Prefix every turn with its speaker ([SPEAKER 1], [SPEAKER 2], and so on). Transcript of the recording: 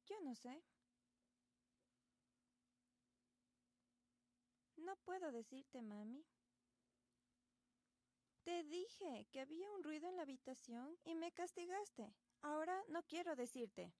[SPEAKER 1] Yo no sé. No puedo decirte, mami. Te dije que había un ruido en la habitación y me castigaste. Ahora no quiero decirte.